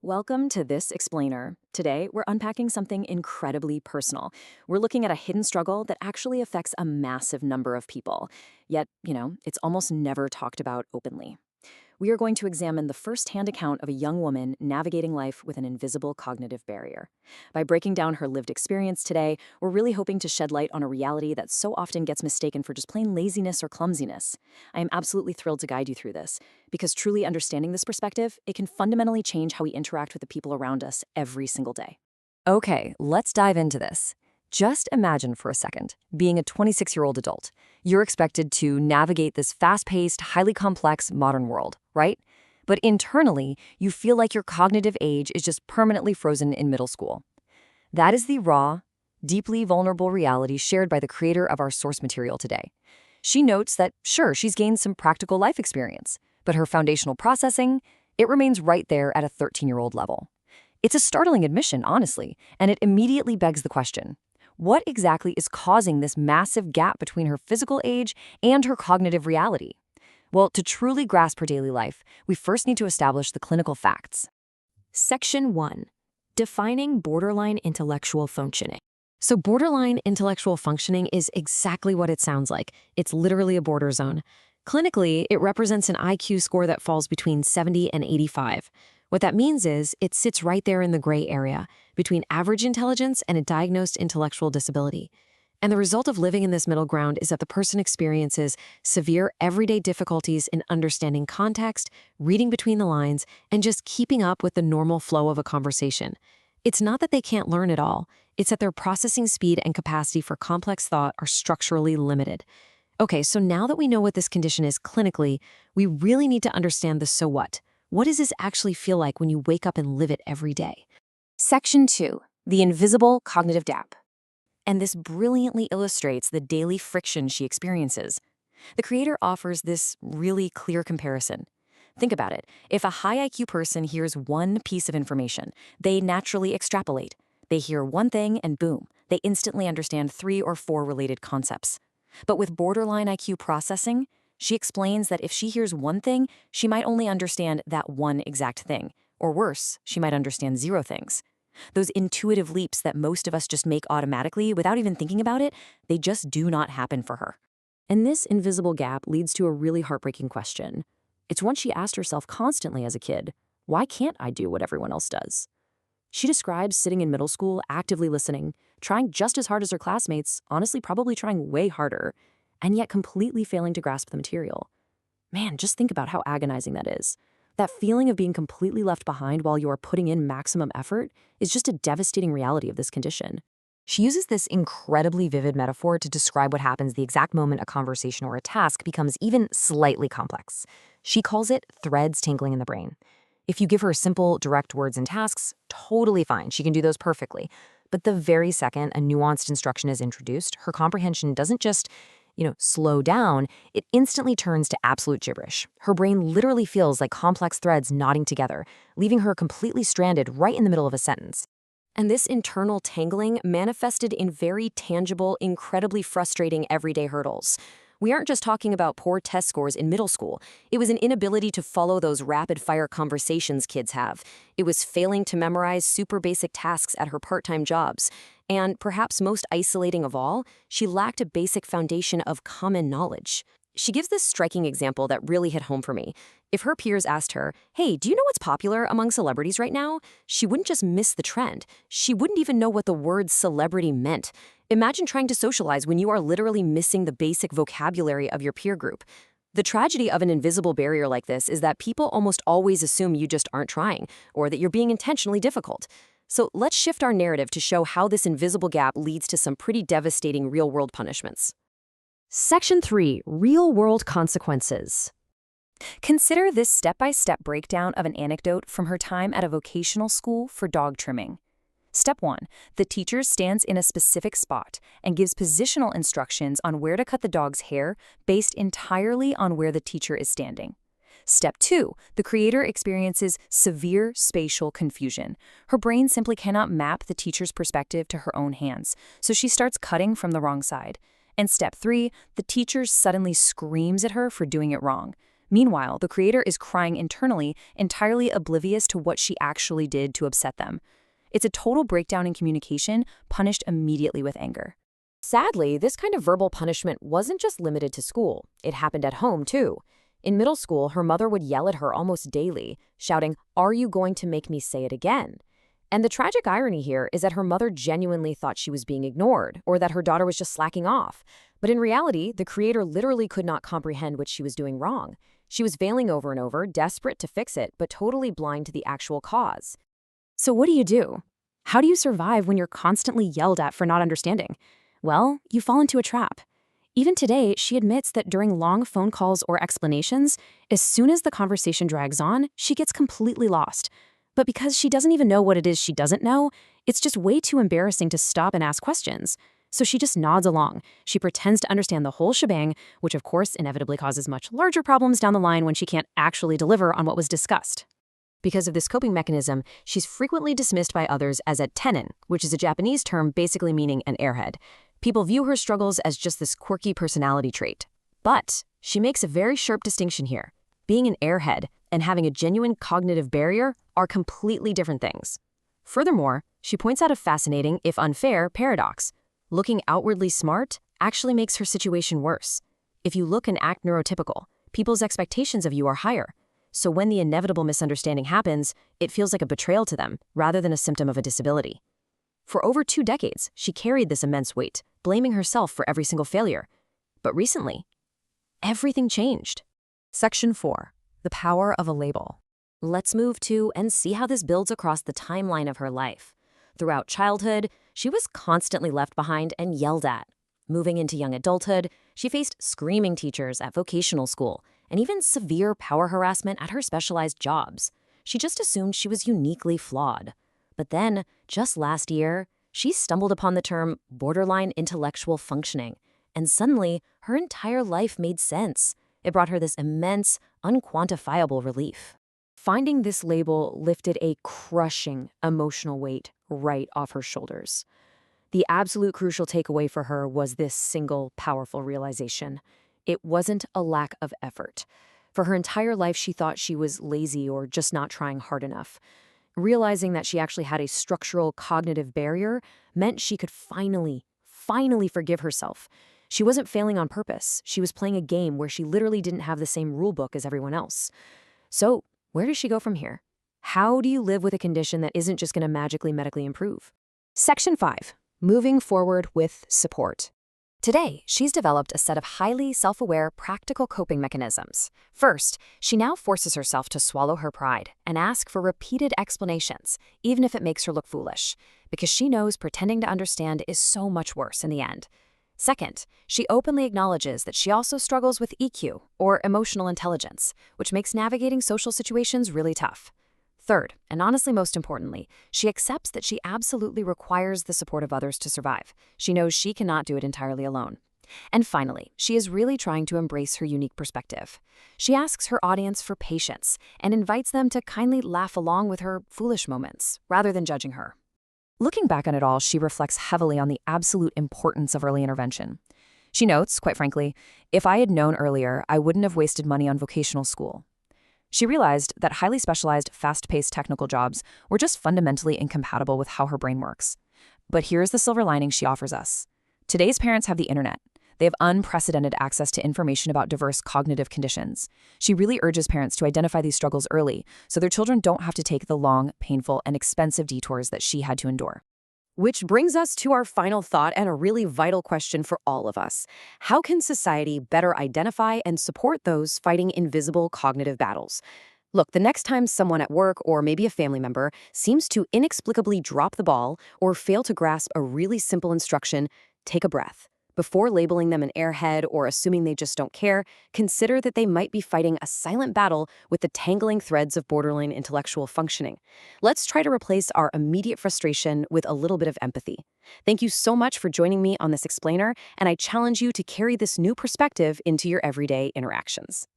Welcome to This Explainer. Today, we're unpacking something incredibly personal. We're looking at a hidden struggle that actually affects a massive number of people. Yet, it's almost never talked about openly. We are going to examine the first-hand account of a young woman navigating life with an invisible cognitive barrier. By breaking down her lived experience today, we're really hoping to shed light on a reality that so often gets mistaken for just plain laziness or clumsiness. I am absolutely thrilled to guide you through this, because truly understanding this perspective, it can fundamentally change how we interact with the people around us every single day. Okay, let's dive into this. Just imagine for a second being a 26-year-old adult. You're expected to navigate this fast-paced, highly complex modern world, right? But internally, you feel like your cognitive age is just permanently frozen in middle school. That is the raw, deeply vulnerable reality shared by the creator of our source material today. She notes that, sure, she's gained some practical life experience, but her foundational processing, it remains right there at a 13-year-old level. It's a startling admission, honestly, and it immediately begs the question: what exactly is causing this massive gap between her physical age and her cognitive reality? Well, to truly grasp her daily life, we first need to establish the clinical facts. Section 1. Defining borderline intellectual functioning. So borderline intellectual functioning is exactly what it sounds like. It's literally a border zone. Clinically, it represents an IQ score that falls between 70 and 85. What that means is it sits right there in the gray area between average intelligence and a diagnosed intellectual disability. And the result of living in this middle ground is that the person experiences severe everyday difficulties in understanding context, reading between the lines, and just keeping up with the normal flow of a conversation. It's not that they can't learn at all. It's that their processing speed and capacity for complex thought are structurally limited. Okay, so now that we know what this condition is clinically, we really need to understand the so what. What does this actually feel like when you wake up and live it every day? Section 2. The invisible cognitive gap. And this brilliantly illustrates the daily friction she experiences. The creator offers this really clear comparison. Think about it. If a high IQ person hears one piece of information, they naturally extrapolate. They hear one thing and boom, they instantly understand 3 or 4 related concepts. But with borderline IQ processing, she explains that if she hears one thing, she might only understand that one exact thing. Or worse, she might understand 0 things. Those intuitive leaps that most of us just make automatically without even thinking about it, they just do not happen for her. And this invisible gap leads to a really heartbreaking question. It's one she asked herself constantly as a kid. Why can't I do what everyone else does? She describes sitting in middle school, actively listening, trying just as hard as her classmates, honestly probably trying way harder, and yet completely failing to grasp the material. Man, just think about how agonizing that is. That feeling of being completely left behind while you are putting in maximum effort is just a devastating reality of this condition. She uses this incredibly vivid metaphor to describe what happens the exact moment a conversation or a task becomes even slightly complex. She calls it threads tangling in the brain. If you give her simple, direct words and tasks, totally fine, she can do those perfectly. But the very second a nuanced instruction is introduced, her comprehension doesn't just slow down, it instantly turns to absolute gibberish. Her brain literally feels like complex threads knotting together, leaving her completely stranded right in the middle of a sentence. And this internal tangling manifested in very tangible, incredibly frustrating everyday hurdles. We aren't just talking about poor test scores in middle school. It was an inability to follow those rapid-fire conversations kids have. It was failing to memorize super basic tasks at her part-time jobs. And perhaps most isolating of all, she lacked a basic foundation of common knowledge. She gives this striking example that really hit home for me. If her peers asked her, "Hey, do you know what's popular among celebrities right now?" she wouldn't just miss the trend. She wouldn't even know what the word celebrity meant. Imagine trying to socialize when you are literally missing the basic vocabulary of your peer group. The tragedy of an invisible barrier like this is that people almost always assume you just aren't trying, or that you're being intentionally difficult. So let's shift our narrative to show how this invisible gap leads to some pretty devastating real-world punishments. Section 3. Real-world consequences. Consider this step-by-step breakdown of an anecdote from her time at a vocational school for dog trimming. Step 1. The teacher stands in a specific spot and gives positional instructions on where to cut the dog's hair based entirely on where the teacher is standing. Step 2. The creator experiences severe spatial confusion. Her brain simply cannot map the teacher's perspective to her own hands, so she starts cutting from the wrong side. And Step 3. The teacher suddenly screams at her for doing it wrong. Meanwhile, the creator is crying internally, entirely oblivious to what she actually did to upset them. It's a total breakdown in communication, punished immediately with anger. Sadly, this kind of verbal punishment wasn't just limited to school. It happened at home, too. In middle school, her mother would yell at her almost daily, shouting, "Are you going to make me say it again?" And the tragic irony here is that her mother genuinely thought she was being ignored, or that her daughter was just slacking off. But in reality, the creator literally could not comprehend what she was doing wrong. She was failing over and over, desperate to fix it, but totally blind to the actual cause. So what do you do? How do you survive when you're constantly yelled at for not understanding? Well, you fall into a trap. Even today, she admits that during long phone calls or explanations, as soon as the conversation drags on, she gets completely lost. But because she doesn't even know what it is she doesn't know, it's just way too embarrassing to stop and ask questions. So she just nods along. She pretends to understand the whole shebang, which of course inevitably causes much larger problems down the line when she can't actually deliver on what was discussed. Because of this coping mechanism, she's frequently dismissed by others as a tenin, which is a Japanese term basically meaning an airhead. People view her struggles as just this quirky personality trait. But she makes a very sharp distinction here. Being an airhead and having a genuine cognitive barrier are completely different things. Furthermore, she points out a fascinating, if unfair, paradox. Looking outwardly smart actually makes her situation worse. If you look and act neurotypical, people's expectations of you are higher. So when the inevitable misunderstanding happens, it feels like a betrayal to them, rather than a symptom of a disability. For over 2 decades, she carried this immense weight, blaming herself for every single failure. But recently, everything changed. Section 4. The power of a label. Let's move to and see how this builds across the timeline of her life. Throughout childhood, she was constantly left behind and yelled at. Moving into young adulthood, she faced screaming teachers at vocational school and even severe power harassment at her specialized jobs. She just assumed she was uniquely flawed. But then, just last year, she stumbled upon the term borderline intellectual functioning, and suddenly, her entire life made sense. It brought her this immense, unquantifiable relief. Finding this label lifted a crushing emotional weight right off her shoulders. The absolute crucial takeaway for her was this single, powerful realization. It wasn't a lack of effort. For her entire life, she thought she was lazy or just not trying hard enough. Realizing that she actually had a structural cognitive barrier meant she could finally forgive herself. She wasn't failing on purpose. She was playing a game where she literally didn't have the same rule book as everyone else. So, where does she go from here? How do you live with a condition that isn't just going to magically medically improve? Section 5. Moving forward with support. Today, she's developed a set of highly self-aware, practical coping mechanisms. First, she now forces herself to swallow her pride and ask for repeated explanations, even if it makes her look foolish, because she knows pretending to understand is so much worse in the end. Second, she openly acknowledges that she also struggles with EQ, or emotional intelligence, which makes navigating social situations really tough. Third, and honestly most importantly, she accepts that she absolutely requires the support of others to survive. She knows she cannot do it entirely alone. And finally, she is really trying to embrace her unique perspective. She asks her audience for patience and invites them to kindly laugh along with her foolish moments, rather than judging her. Looking back on it all, she reflects heavily on the absolute importance of early intervention. She notes, quite frankly, if I had known earlier, I wouldn't have wasted money on vocational school. She realized that highly specialized, fast-paced technical jobs were just fundamentally incompatible with how her brain works. But here's the silver lining she offers us. Today's parents have the internet. They have unprecedented access to information about diverse cognitive conditions. She really urges parents to identify these struggles early so their children don't have to take the long, painful, and expensive detours that she had to endure. Which brings us to our final thought and a really vital question for all of us. How can society better identify and support those fighting invisible cognitive battles? Look, the next time someone at work or maybe a family member seems to inexplicably drop the ball or fail to grasp a really simple instruction, take a breath. Before labeling them an airhead or assuming they just don't care, consider that they might be fighting a silent battle with the tangling threads of borderline intellectual functioning. Let's try to replace our immediate frustration with a little bit of empathy. Thank you so much for joining me on this explainer, and I challenge you to carry this new perspective into your everyday interactions.